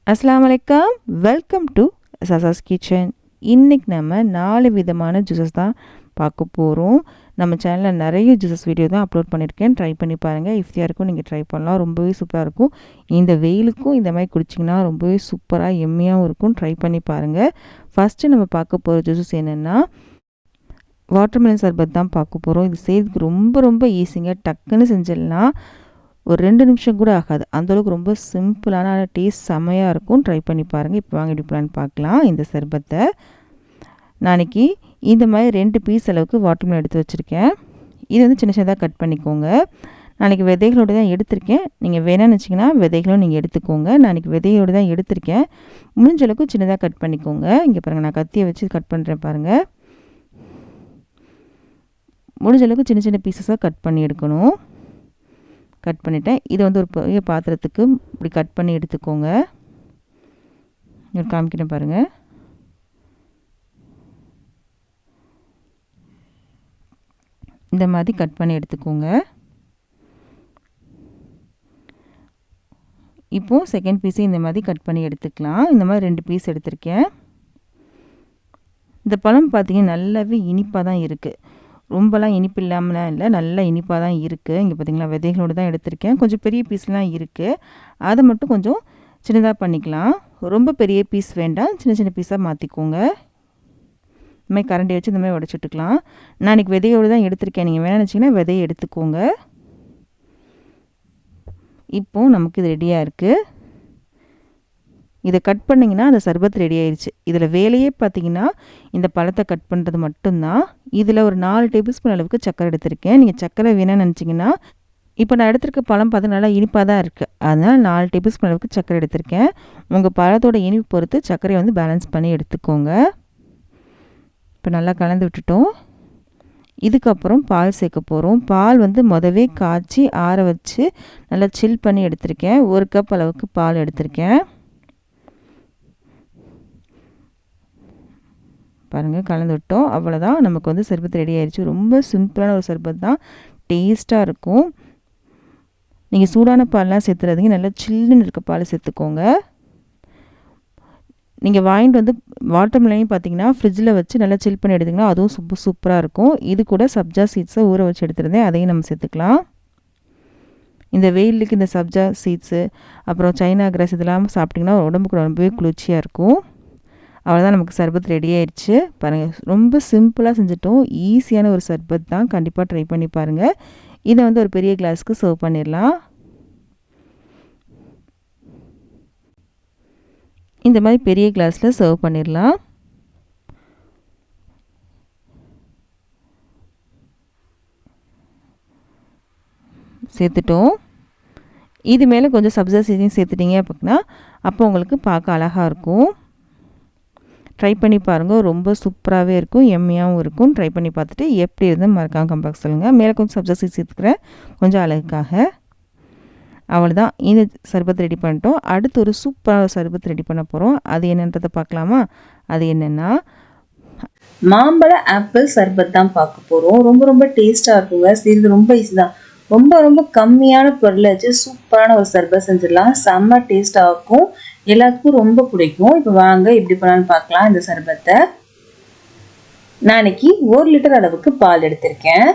அஸ்ஸலாமு அலைக்கும். Welcome to சசாஸ் கிச்சன். இன்றைக்கி நம்ம 4 விதமான ஜூஸஸ் தான் பார்க்க போகிறோம். நம்ம சேனலில் நிறைய ஜூஸஸ் வீடியோ தான் அப்லோட் பண்ணியிருக்கேன். ட்ரை பண்ணி பாருங்கள். இஃப்தியாக இருக்கும், நீங்கள் ட்ரை பண்ணலாம். ரொம்பவே சூப்பராக இருக்கும். இந்த வெயிலுக்கும் இந்த மாதிரி குடிச்சிங்கன்னா ரொம்பவே சூப்பராக எம்மியாகவும் இருக்கும். ட்ரை பண்ணி பாருங்கள். ஃபஸ்ட்டு நம்ம பார்க்க போகிற ஜூஸஸ் என்னென்னா வாட்டர்மெலன் சர்பத் தான் பார்க்க போகிறோம். இது செய்யறதுக்கு ரொம்ப ஈஸிங்க. டக்குன்னு செஞ்சிடலாம். ஒரு 2 நிமிஷம் கூட ஆகாது. அந்தளவுக்கு ரொம்ப சிம்பிளான டேஸ்ட் செம்மையாக இருக்கும். ட்ரை பண்ணி பாருங்கள். இப்போ வாங்க எப்படி பண்ணலான்னு பார்க்கலாம். இந்த சர்பத்தை நாளைக்கு இந்த மாதிரி 2 பீஸ் அளவுக்கு வாட்டர்மெலன் எடுத்து வச்சுருக்கேன். இது வந்து சின்ன சின்னதாக கட் பண்ணிக்கோங்க. நாளைக்கு விதைகளோடு தான் எடுத்திருக்கேன். நீங்கள் வேணான்னு வச்சிங்கன்னா விதைகளும் நீங்கள் எடுத்துக்கோங்க. நாளைக்கு விதையோடு தான் எடுத்திருக்கேன். முடிஞ்ச அளவுக்கு சின்னதாக கட் பண்ணிக்கோங்க. இங்கே பாருங்கள், நான் கத்தியை வச்சு கட் பண்ணுறேன் பாருங்கள். முடிஞ்ச அளவுக்கு சின்ன சின்ன பீசஸாக கட் பண்ணி எடுக்கணும். கட் பண்ணிட்டேன். இதை வந்து ஒரு பெரிய பாத்திரத்துக்கு இப்படி கட் பண்ணி எடுத்துக்கோங்க. காமிக்கிறேன் பாருங்கள். இந்த மாதிரி கட் பண்ணி எடுத்துக்கோங்க. இப்போது செகண்ட் பீஸை இந்த மாதிரி கட் பண்ணி எடுத்துக்கலாம். இந்த மாதிரி 2 பீஸ் எடுத்திருக்கேன். இந்த பழம் பார்த்திங்கன்னா நல்லாவே இனிப்பாக தான் இருக்குது. ரொம்பலாம் இனிப்பு இல்லாமலாம் இல்லை, நல்லா இனிப்பாக தான் இருக்குது. இங்கே பார்த்திங்களா, விதைகளோடு தான் எடுத்திருக்கேன். கொஞ்சம் பெரிய பீஸ்லாம் இருக்குது. அதை மட்டும் கொஞ்சம் சின்னதாக பண்ணிக்கலாம். ரொம்ப பெரிய பீஸ் வேண்டாம், சின்ன சின்ன பீஸாக மாற்றிக்கோங்க. இந்த மாதிரி கரண்டி வச்சு இந்த மாதிரி உடச்சிட்டுக்கலாம். நான் இன்றைக்கி விதையோடு தான் எடுத்திருக்கேன். நீங்கள் வேணாம்னு வச்சிங்கன்னா விதையை எடுத்துக்கோங்க. இப்போது நமக்கு இது ரெடியாக இருக்குது. இதை கட் பண்ணிங்கன்னா அந்த சர்பத் ரெடி ஆயிடுச்சு. இதில் வேலையே பார்த்திங்கன்னா இந்த பழத்தை கட் பண்ணுறது மட்டும்தான். இதில் ஒரு 4 டேபிள் ஸ்பூன் அளவுக்கு சர்க்கரை எடுத்திருக்கேன். நீங்கள் சர்க்கரை வேணும்னு நினச்சிங்கன்னா, இப்போ நான் எடுத்திருக்க பழம் பார்த்து நல்லா இனிப்பாக தான் இருக்குது. அதனால் 4 டேபிள் ஸ்பூன் அளவுக்கு சர்க்கரை எடுத்திருக்கேன். உங்கள் பழத்தோட இனிப்பு பொறுத்து சர்க்கரையை வந்து பேலன்ஸ் பண்ணி எடுத்துக்கோங்க. இப்போ நல்லா கலந்து விட்டுட்டோம். இதுக்கப்புறம் பால் சேர்க்க போகிறோம். பால் வந்து மொதவே காய்ச்சி ஆற வச்சு நல்லா சில் பண்ணி எடுத்திருக்கேன். 1 கப் அளவுக்கு பால் எடுத்திருக்கேன். பாருங்கள், கலந்து விட்டோம். அவ்வளோதான், நமக்கு வந்து சர்பத் ரெடி ஆயிடுச்சு. ரொம்ப சிம்பிளான ஒரு சர்பத் தான், டேஸ்ட்டாக இருக்கும். நீங்கள் சூடான பால்லாம் சேர்த்துறாதீங்க, நல்லா சில்லுன்னு இருக்க பால் சேர்த்துக்கோங்க. நீங்கள் வாங்கிட்டு வந்து வாட்டர்மெலனையும் பார்த்தீங்கன்னா ஃப்ரிட்ஜில் வச்சு நல்லா சில் பண்ணி எடுத்திங்கன்னா அதுவும் சூப்பராக இருக்கும். இது கூட சப்ஜா சீட்ஸை ஊற வச்சு எடுத்துருந்தேன், அதையும் நம்ம சேர்த்துக்கலாம். இந்த வெயிலுக்கு இந்த சப்ஜா சீட்ஸு அப்புறம் சைனா கிராஸ் இதெல்லாம் சாப்பிட்டிங்கன்னா உடம்புக்கு ரொம்பவே குளிர்ச்சியாக இருக்கும். அவ்வளோதான், நமக்கு சர்பத் ரெடி ஆயிடுச்சு. பாருங்கள், ரொம்ப சிம்பிளாக செஞ்சுட்டோம். ஈஸியான ஒரு சர்பத் தான். கண்டிப்பாக ட்ரை பண்ணி பாருங்கள். இதை வந்து ஒரு பெரிய கிளாஸ்க்கு சர்வ் பண்ணிடலாம். இந்த மாதிரி பெரிய கிளாஸில் சர்வ் பண்ணிடலாம். சேர்த்துட்டோம். இது மேலே கொஞ்சம் சப்ஜா சீட்ஸையும் சேர்த்துட்டிங்க அப்படின்னா அப்போ உங்களுக்கு பார்க்க அழகாக இருக்கும். ட்ரை பண்ணி பாருங்கள். ரொம்ப சூப்பராகவே இருக்கும், எம்மியாகவும் இருக்கும். ட்ரை பண்ணி பார்த்துட்டு எப்படி இருந்தால் மறக்காமல் கம்பாக்ஸ் சொல்லுங்கள். மேலே கொஞ்சம் சப்ஜா சீட்ஸ் சேர்த்துக்கிறேன், கொஞ்சம் அழகுக்காக. அவ்வளோதான், இந்த சர்பத் ரெடி பண்ணிட்டோம். அடுத்து ஒரு சூப்பராக சர்பத் ரெடி பண்ண போகிறோம். அது என்னன்றதை பார்க்கலாமா? அது என்னென்னா மாம்பழ ஆப்பிள் சர்பத் தான் பார்க்க போகிறோம். ரொம்ப டேஸ்ட்டாக இருக்குங்க. செய்கிறது ரொம்ப ஈஸி தான். ரொம்ப கம்மியான பொருளை வச்சு சூப்பரான ஒரு சர்பத் செஞ்சிடலாம். செம்ம டேஸ்ட்டாக இருக்கும். எல்லாத்துக்கும் ரொம்ப பிடிக்கும். இப்போ வாங்க எப்படி பண்ணலான்னு பார்க்கலாம். இந்த சர்பத்தை நான் இன்னைக்கு 1 லிட்டர் அளவுக்கு பால் எடுத்திருக்கேன்.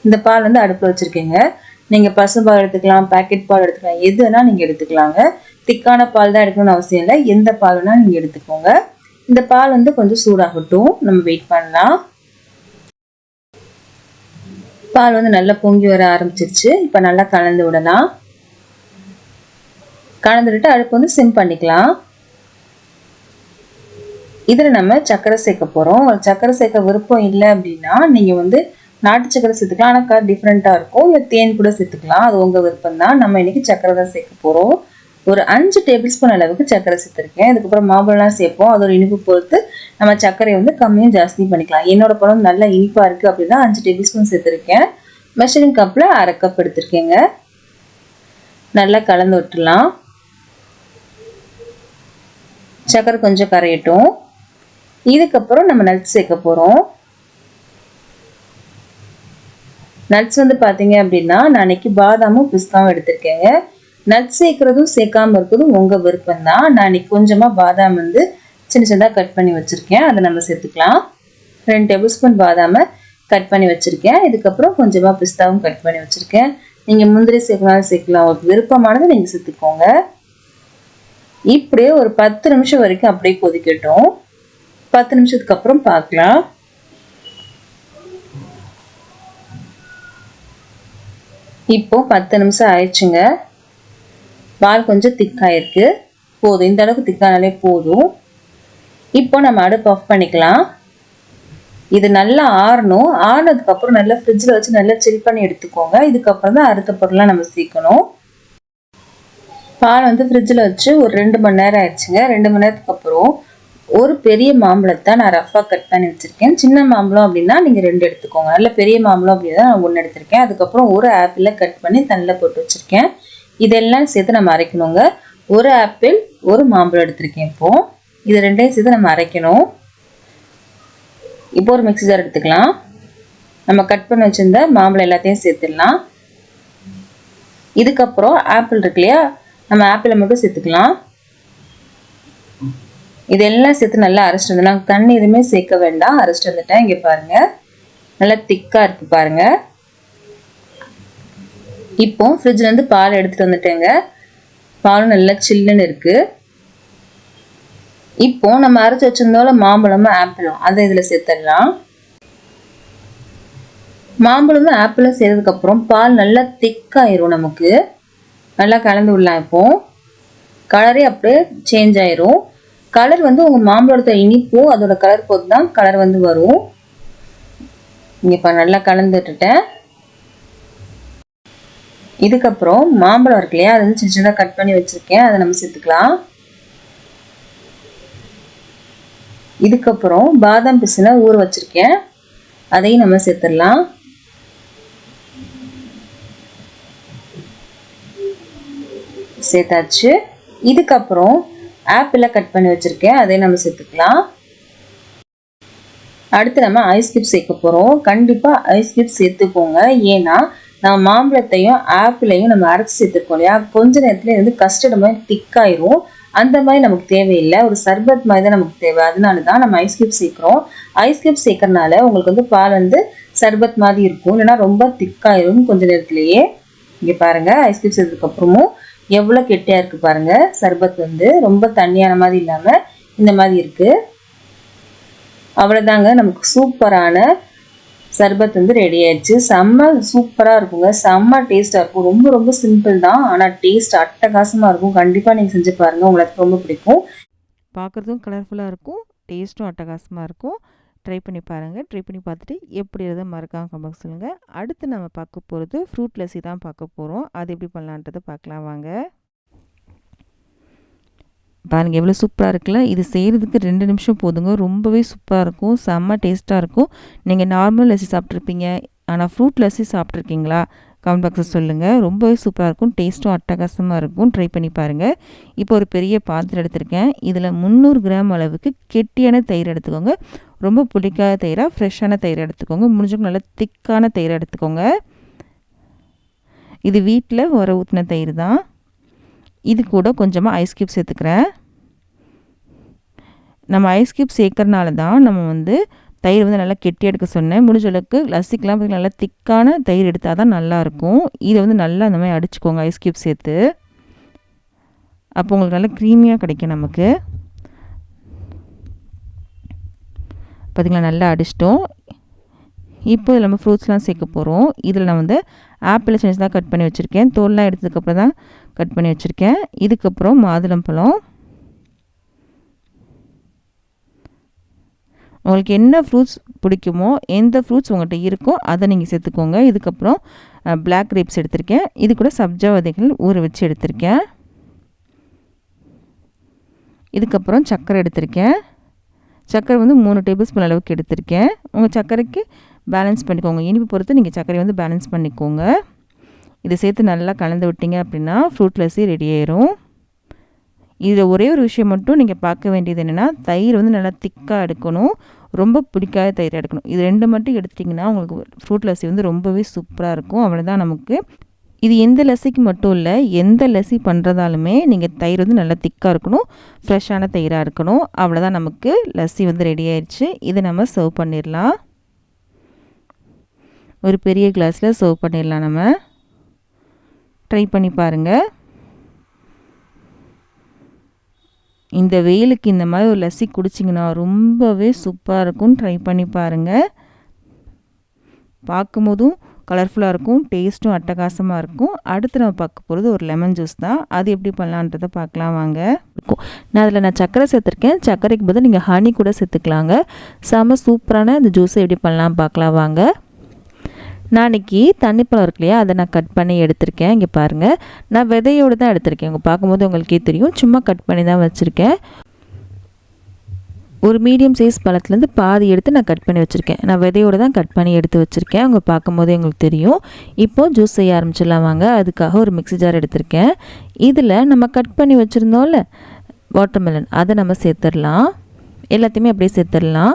இந்த பால் வந்து அடுப்பில் வச்சுருக்கேங்க. நீங்கள் பசும்பால் எடுத்துக்கலாம், பேக்கெட் பால் எடுத்துக்கலாம், எது வேணால் நீங்கள் எடுத்துக்கலாங்க. திக்கான பால் தான் எடுக்கணும்னு அவசியம் இல்லை. எந்த பால் வேணால் நீங்கள் எடுத்துக்கோங்க. இந்த பால் வந்து கொஞ்சம் சூடாகட்டும், நம்ம வெயிட் பண்ணலாம். பால் வந்து நல்லா பொங்கி வர ஆரம்பிச்சிருச்சு. இப்போ நல்லா கலந்து விடலாம். கலந்துட்டு அடுப்பு வந்து சிம் பண்ணிக்கலாம். இதில் நம்ம சர்க்கரை சேர்க்க போகிறோம். சர்க்கரை சேர்க்க விருப்பம் இல்லை அப்படின்னா நீங்கள் வந்து நாட்டு சர்க்கரை சேர்த்துக்கலாம். ஆனால் டிஃப்ரெண்ட்டாக இருக்கும். இல்லை தேன் கூட சேர்த்துக்கலாம், அது உங்கள் விருப்பம் தான். நம்ம இன்னைக்கு சர்க்கரை தான் சேர்க்க போகிறோம். ஒரு 5 டேபிள் ஸ்பூன் அளவுக்கு சர்க்கரை சேர்த்துருக்கேன். அதுக்கப்புறம் மாம்பழம்லாம் சேர்ப்போம், அதோட இனிப்பு பொறுத்து நம்ம சர்க்கரையை வந்து கம்மியும் ஜாஸ்தியும் பண்ணிக்கலாம். என்னோட பழம் நல்லா இனிப்பாக இருக்குது அப்படின்னா 5 டேபிள் ஸ்பூன் சேர்த்துருக்கேன். மெஷரிங் கப்பில் 1/2 கப் எடுத்திருக்கேங்க. நல்லா கலந்து விட்டுலாம். சர்க்கரை கொஞ்சம் கரையட்டும். இதுக்கப்புறம் நம்ம நட்ஸ் சேர்க்க போகிறோம். நட்ஸ் வந்து பார்த்தீங்க அப்படின்னா நான் இன்னைக்கு பாதாமும் பிஸ்தாவும் எடுத்திருக்கேங்க. நட்ஸ் சேர்க்கறதும் சேர்க்காம இருக்கிறதும் உங்கள் விருப்பம் தான். நான் இன்னைக்கு கொஞ்சமாக பாதாம் வந்து சின்ன சின்னதாக கட் பண்ணி வச்சுருக்கேன், அதை நம்ம சேர்த்துக்கலாம். 2 டேபிள் ஸ்பூன் பாதாமை கட் பண்ணி வச்சுருக்கேன். இதுக்கப்புறம் கொஞ்சமாக பிஸ்தாவும் கட் பண்ணி வச்சுருக்கேன். நீங்கள் முந்திரி சேர்க்கலாலும் சேர்க்கலாம், உங்களுக்கு விருப்பமானதை நீங்கள் சேர்த்துக்கோங்க. இப்படியே ஒரு 10 நிமிஷம் வரைக்கும் அப்படியே கொதிக்கட்டும். 10 நிமிஷத்துக்கு அப்புறம் பார்க்கலாம். இப்போ 10 நிமிஷம் ஆயிடுச்சுங்க. பால் கொஞ்சம் திக்காயிருக்கு, போதும். இந்த அளவுக்கு திக்கானாலே போதும். இப்போ நம்ம அடுப்பு ஆஃப் பண்ணிக்கலாம். இது நல்லா ஆறணும். ஆறினதுக்கு அப்புறம் நல்லா ஃப்ரிட்ஜில் வச்சு நல்லா சில் பண்ணி எடுத்துக்கோங்க. இதுக்கப்புறம் தான் அடுத்த பொருளாக நம்ம சேர்க்கணும். பால் வந்து ஃப்ரிட்ஜில் வச்சு ஒரு 2 மணி நேரம் ஆயிடுச்சுங்க. 2 மணி நேரத்துக்கு அப்புறம் ஒரு பெரிய மாம்பழத்தை நான் ரஃபாக கட் பண்ணி வச்சுருக்கேன். சின்ன மாம்பழம் அப்படின்னா நீங்கள் 2 எடுத்துக்கோங்க. நல்ல பெரிய மாம்பழம் அப்படின்னா நான் 1 எடுத்திருக்கேன். அதுக்கப்புறம் ஒரு ஆப்பிளை கட் பண்ணி தண்ணியில் போட்டு வச்சுருக்கேன். இதெல்லாம் சேர்த்து நம்ம அரைக்கணுங்க. ஒரு ஆப்பிள் ஒரு மாம்பழம் எடுத்திருக்கேன். இப்போது இது 2ஐயும் சேர்த்து நம்ம அரைக்கணும். இப்போ ஒரு மிக்ஸி ஜார் எடுத்துக்கலாம். நம்ம கட் பண்ணி வச்சுருந்த மாம்பழம் எல்லாத்தையும் சேர்த்துடலாம். இதுக்கப்புறம் ஆப்பிள் இருக்கு இல்லையா, நம்ம ஆப்பிளை மட்டும் சேர்த்துக்கலாம். இதெல்லாம் சேர்த்து நல்லா அரைச்சிட்டு வந்து, நாங்கள் தண்ணி எதுவுமே சேர்க்க வேண்டாம், அரைச்சிட்டு வந்துட்டேன். இங்கே பாருங்கள், நல்லா திக்காக இருக்குது பாருங்கள். இப்போ ஃப்ரிட்ஜ்லேருந்து பால் எடுத்துகிட்டு வந்துட்டேங்க. பாலும் நல்லா சில்லுன்னு இருக்குது. இப்போ நம்ம அரைச்சி வச்சிருந்தோம்ல மாம்பழமும் ஆப்பிளும், அதை இதில் சேர்த்துடலாம். மாம்பழமும் ஆப்பிளும் சேர்த்ததுக்கப்புறம் பால் நல்லா திக்காயிரும். நமக்கு நல்லா கலந்து விடலாம். இப்போ கலரே அப்படியே சேஞ்ச் ஆயிரும். கலர் வந்து உங்கள் மாம்பழத்தை இனிப்பும் அதோட கலர் போது தான் கலர் வந்து வரும். இங்கே இப்போ நல்லா கலந்து விட்டுட்டேன். இதுக்கப்புறம் மாம்பழம் இருக்கு இல்லையா, அதை வந்து சின்ன சின்னதாக கட் பண்ணி வச்சுருக்கேன், அதை நம்ம சேர்த்துக்கலாம். இதுக்கப்புறம் பாதாம் பிசினை ஊற வச்சுருக்கேன், அதையும் நம்ம சேர்த்துடலாம். சேர்த்தாச்சு. இதுக்கப்புறம் ஆப்பிளை கட் பண்ணி வச்சுருக்கேன், அதையும் நம்ம சேர்த்துக்கலாம். அடுத்து நம்ம ஐஸ் கியூப் சேர்க்க போகிறோம். கண்டிப்பாக ஐஸ் கியூப் சேர்த்துக்கோங்க. ஏன்னா நம்ம மாம்பழத்தையும் ஆப்பிளையும் நம்ம அரைச்சி சேர்த்துருக்கோம் இல்லையா, கொஞ்ச நேரத்தில் வந்து கஸ்டர்ட் மாதிரி திக்காயிரும். அந்த மாதிரி நமக்கு தேவையில்லை, ஒரு சர்பத் மாதிரி தான் நமக்கு தேவை. அதனால தான் நம்ம ஐஸ் கியூப் சேர்க்குறோம். ஐஸ் கியூப் சேர்க்கறனால உங்களுக்கு வந்து பால் வந்து சர்பத் மாதிரி இருக்கும், இல்லைன்னா ரொம்ப திக்காயிரும் கொஞ்ச நேரத்துலேயே. இங்கே பாருங்கள், ஐஸ் கியூப் சேர்த்ததுக்கப்புறமும் எவ்வளோ கெட்டியாக இருக்குது பாருங்கள். சர்பத் வந்து ரொம்ப தண்ணியான மாதிரி இல்லாமல் இந்த மாதிரி இருக்குது. அவ்வளோதாங்க, நமக்கு சூப்பரான சர்பத் வந்து ரெடி ஆயிடுச்சு. செம்ம சூப்பராக இருக்குங்க, செம்ம டேஸ்ட்டாக இருக்கும். ரொம்ப ரொம்ப சிம்பிள் தான், ஆனால் டேஸ்ட் அட்டகாசமாக இருக்கும். கண்டிப்பாக நீங்கள் செஞ்சு பாருங்கள், உங்களுக்கு ரொம்ப பிடிக்கும். பார்க்குறதும் கலர்ஃபுல்லாக இருக்கும், டேஸ்ட்டும் அட்டகாசமாக இருக்கும். ட்ரை பண்ணி பாருங்கள். ட்ரை பண்ணி பார்த்துட்டு எப்படி இருந்தால் மறக்காம கமெண்ட் சொல்லுங்கள். அடுத்து நம்ம பார்க்க போகிறது ஃப்ரூட் லஸ்ஸி தான் பார்க்க போகிறோம். அது எப்படி பண்ணலான்றதை பார்க்கலாம் வாங்க. பாருங்கள் எவ்வளோ சூப்பராக இருக்குல்ல. இது செய்கிறதுக்கு 2 நிமிஷம் போதுங்க. ரொம்பவே சூப்பராக இருக்கும், செம்ம டேஸ்ட்டாக இருக்கும். நீங்கள் நார்மல் லஸ்ஸி சாப்பிட்ருப்பீங்க, ஆனால் ஃப்ரூட் லஸ்ஸி சாப்பிட்ருக்கீங்களா? கமெண்ட் பாக்ஸில் சொல்லுங்கள். ரொம்பவே சூப்பராக இருக்கும், டேஸ்ட்டும் அட்டகாசமாக இருக்கும். ட்ரை பண்ணி பாருங்கள். இப்போ ஒரு பெரிய பாத்திரம் எடுத்திருக்கேன். இதில் 300 கிராம் அளவுக்கு கெட்டியான தயிர் எடுத்துக்கோங்க. ரொம்ப பிடிக்காத தயிராக ஃப்ரெஷ்ஷான தயிர் எடுத்துக்கோங்க. முடிஞ்சவங்க நல்லா திக்கான தயிர் எடுத்துக்கோங்க. இது வீட்டில் உர ஊற்றின தயிர் தான். இது கூட கொஞ்சமாக ஐஸ் கியூப் சேர்த்துக்கிறேன். நம்ம ஐஸ் கியூப் சேர்க்கறனால தான் நம்ம வந்து தயிர் வந்து நல்லா கெட்டி எடுக்க சொன்னேன். முடிஞ்ச அளவுக்கு லஸ்ஸிக்கெலாம் நல்லா திக்கான தயிர் எடுத்தால் தான் நல்லாயிருக்கும். இதை வந்து நல்லா அந்த மாதிரி அடிச்சுக்கோங்க ஐஸ் கியூப் சேர்த்து. அப்போ உங்களுக்கு நல்லா க்ரீமியாக கிடைக்கும் நமக்கு. பார்த்திங்களா, நல்லா அடிச்சிட்டோம். இப்போ இதில் நம்ம ஃப்ரூட்ஸ்லாம் சேர்க்க போகிறோம். இதில் நான் வந்து ஆப்பிளை சின்ன சின்னதாக கட் பண்ணி வச்சுருக்கேன். தோல்லாம் எடுத்ததுக்கப்புறம் தான் கட் பண்ணி வச்சுருக்கேன். இதுக்கப்புறம் மாதுளம்பழம். உங்களுக்கு என்ன ஃப்ரூட்ஸ் பிடிக்குமோ, எந்த ஃப்ரூட்ஸ் உங்கள்கிட்ட இருக்கோ அதை நீங்கள் சேர்த்துக்கோங்க. இதுக்கப்புறம் பிளாக் கிரேப்ஸ் எடுத்திருக்கேன். இது கூட சப்ஜா விதைகள் ஊற வச்சு எடுத்திருக்கேன். இதுக்கப்புறம் சர்க்கரை எடுத்திருக்கேன். சர்க்கரை வந்து 3 டேபிள் ஸ்பூன் அளவுக்கு எடுத்திருக்கேன். உங்கள் சர்க்கரைக்கு பேலன்ஸ் பண்ணிக்கோங்க, இனிப்பு பொறுத்து நீங்கள் சர்க்கரை வந்து பேலன்ஸ் பண்ணிக்கோங்க. இதை சேர்த்து நல்லா கலந்து விட்டீங்க அப்படின்னா ஃப்ரூட் லஸ்ஸி ரெடி ஆயிரும். இதில் ஒரே ஒரு விஷயம் மட்டும் நீங்கள் பார்க்க வேண்டியது என்னென்னா, தயிர் வந்து நல்லா திக்காக எடுக்கணும், ரொம்ப பிடிக்காத தயிர் எடுக்கணும். இது 2 மட்டும் எடுத்திட்டிங்கன்னா உங்களுக்கு ஃப்ரூட் லஸ்ஸி வந்து ரொம்பவே சூப்பராக இருக்கும். அவ்வளோதான் நமக்கு. இது எந்த லஸ்ஸிக்கு மட்டும் இல்லை, எந்த லஸ்ஸி பண்ணுறதாலுமே நீங்கள் தயிர் வந்து நல்லா திக்காக இருக்கணும், ஃப்ரெஷ்ஷான தயிராக இருக்கணும். அவ்வளோதான், நமக்கு லஸ்ஸி வந்து ரெடி ஆயிடுச்சு. இதை நம்ம சர்வ் பண்ணிடலாம். ஒரு பெரிய கிளாஸில் சர்வ் பண்ணிடலாம். நம்ம ட்ரை பண்ணி பாருங்கள். இந்த வெயிலுக்கு இந்த மாதிரி ஒரு லஸ்ஸி குடிச்சிங்கன்னா ரொம்பவே சூப்பராக இருக்கும். ட்ரை பண்ணி பாருங்கள். பார்க்கும்போதும் கலர்ஃபுல்லாக இருக்கும், டேஸ்ட்டும் அட்டகாசமாக இருக்கும். அடுத்து நம்ம பார்க்க போகிறது ஒரு லெமன் ஜூஸ் தான். அது எப்படி பண்ணலான்றதை பார்க்கலாம் வாங்க. நான் சர்க்கரை சேர்த்துருக்கேன். சர்க்கரைக்கு பதில் நீங்கள் ஹனி கூட சேர்த்துக்கலாங்க. செம சூப்பரான இந்த ஜூஸை எப்படி பண்ணலாம் பார்க்கலாம் வாங்க. நான் இன்றைக்கி தண்ணிப்பழம் இருக்கு இல்லையா, அதை நான் கட் பண்ணி எடுத்திருக்கேன். இங்கே பாருங்கள், நான் விதையோடு தான் எடுத்திருக்கேன். உங்கள் பார்க்கும்போது உங்களுக்கே தெரியும், சும்மா கட் பண்ணி தான் வச்சுருக்கேன். ஒரு மீடியம் சைஸ் பழத்துலேருந்து பாதி எடுத்து நான் கட் பண்ணி வச்சுருக்கேன். நான் விதையோடு தான் கட் பண்ணி எடுத்து வச்சுருக்கேன். அவங்க பார்க்கும்போதே உங்களுக்கு தெரியும். இப்போது ஜூஸ் செய்ய ஆரம்பிச்சிடலாம் வாங்க. அதுக்காக ஒரு மிக்ஸி ஜார் எடுத்திருக்கேன். இதில் நம்ம கட் பண்ணி வச்சுருந்தோம்ல வாட்டர்மெலன், அதை நம்ம சேர்த்துடலாம். எல்லாத்தையுமே அப்படியே சேர்த்துடலாம்.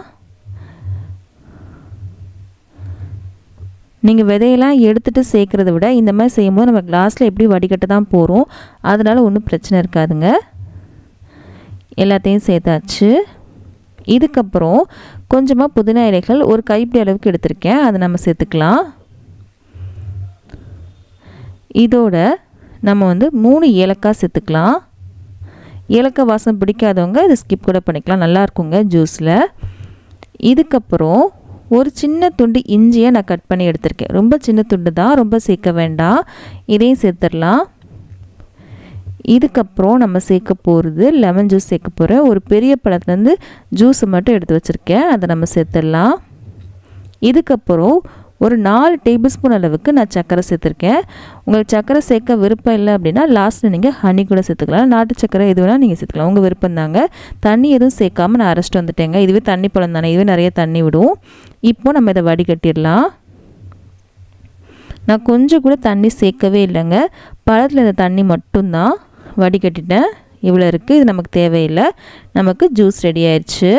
நீங்கள் விதையெல்லாம் எடுத்துகிட்டு சேர்க்குறத விட இந்த மாதிரி செய்யும்போது நம்ம கிளாஸில் எப்படி வடிகட்ட தான் போகிறோம், அதனால் ஒன்றும் பிரச்சனை இருக்காதுங்க. எல்லாத்தையும் சேர்த்தாச்சு. இதுக்கப்புறம் கொஞ்சமாக புதினா இலைகள் ஒரு கைப்பிடி அளவுக்கு எடுத்திருக்கேன், அதை நம்ம சேர்த்துக்கலாம். இதோட நம்ம வந்து 3 ஏலக்காய் சேர்த்துக்கலாம். ஏலக்காய் வாசம் பிடிக்காதவங்க இதை ஸ்கிப் கூட பண்ணிக்கலாம், நல்லா இருக்குங்க ஜூஸில். இதுக்கப்புறம் ஒரு சின்ன துண்டு இஞ்சியை நான் கட் பண்ணி எடுத்திருக்கேன். ரொம்ப சின்ன துண்டு தான், ரொம்ப சேர்க்க வேண்டாம். இதையும் சேர்த்துடலாம். இதுக்கப்புறம் நம்ம சேர்க்க போகிறது லெமன் ஜூஸ் சேர்க்க போகிறேன். ஒரு பெரிய பழத்துலேருந்து ஜூஸை மட்டும் எடுத்து வச்சுருக்கேன், அதை நம்ம சேர்த்துடலாம். இதுக்கப்புறம் ஒரு 4 டேபிள் ஸ்பூன் அளவுக்கு நான் சர்க்கரை சேர்த்துருக்கேன். உங்களுக்கு சர்க்கரை சேர்க்க விருப்பம் இல்லை அப்படின்னா லாஸ்ட்டில் நீங்கள் ஹனி கூட சேர்த்துக்கலாம். நாட்டு சர்க்கரை எது வேணால் நீங்கள் சேர்த்துக்கலாம், உங்கள் விருப்பம் தாங்க. தண்ணி எதுவும் சேர்க்காமல் நான் அரைச்சிட்டு வந்துட்டேங்க. இதுவே தண்ணி பழம் தானே, இதுவே நிறைய தண்ணி விடும். இப்போ நம்ம இதை வடிகட்டிடலாம். நான் கொஞ்சம் கூட தண்ணி சேர்க்கவே இல்லைங்க, பழத்தில் இந்த தண்ணி மட்டும்தான் வடிகட்டிட்டேன். இவ்வளோ இருக்குது, இது நமக்கு தேவையில்லை. நமக்கு ஜூஸ் ரெடி ஆயிடுச்சு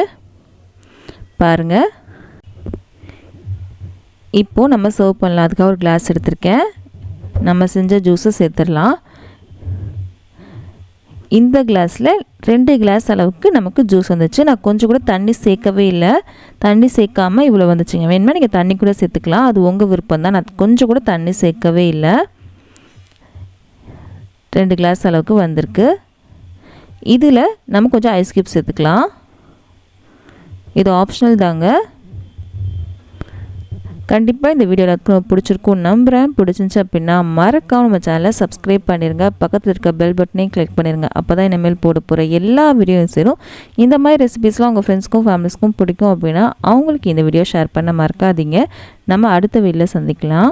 பாருங்கள். இப்போது நம்ம சர்வ் பண்ணலாம். அதுக்காக ஒரு கிளாஸ் எடுத்திருக்கேன். நம்ம செஞ்ச ஜூஸை சேர்த்துடலாம். இந்த கிளாஸில் 2 கிளாஸ் அளவுக்கு நமக்கு ஜூஸ் வந்துச்சு. நான் கொஞ்சம் கூட தண்ணி சேர்க்கவே இல்லை, தண்ணி சேர்க்காமல் இவ்வளோ வந்துச்சுங்க. வேணுமா நீங்கள் தண்ணி கூட சேர்த்துக்கலாம், அது உங்கள் விருப்பம் தான். நான் கொஞ்சம் கூட தண்ணி சேர்க்கவே இல்லை. 2 கிளாஸ் அளவுக்கு வந்திருக்கு. இதில் நம்ம கொஞ்சம் ஐஸ் க்யூப் சேர்த்துக்கலாம். இது ஆப்ஷனல் தாங்க. கண்டிப்பாக இந்த வீடியோ எல்லாத்துக்கும் பிடிச்சிருக்கும் நம்புகிறேன். பிடிச்சிருந்துச்சு அப்படின்னா மறக்காம நம்ம சேனலை சப்ஸ்கிரைப் பண்ணிடுங்க. பக்கத்தில் இருக்க பெல் பட்டனையும் கிளிக் பண்ணிடுங்க. அப்போ தான் இனிமேல் போட போகிற எல்லா வீடியோவும் சேரும். இந்த மாதிரி ரெசிபீஸ்லாம் உங்கள் ஃப்ரெண்ட்ஸ்க்கும் ஃபேமிலிஸ்க்கும் பிடிக்கும் அப்படின்னா அவங்களுக்கு இந்த வீடியோ ஷேர் பண்ண மறக்காதீங்க. நம்ம அடுத்த வீடியோவில் சந்திக்கலாம்.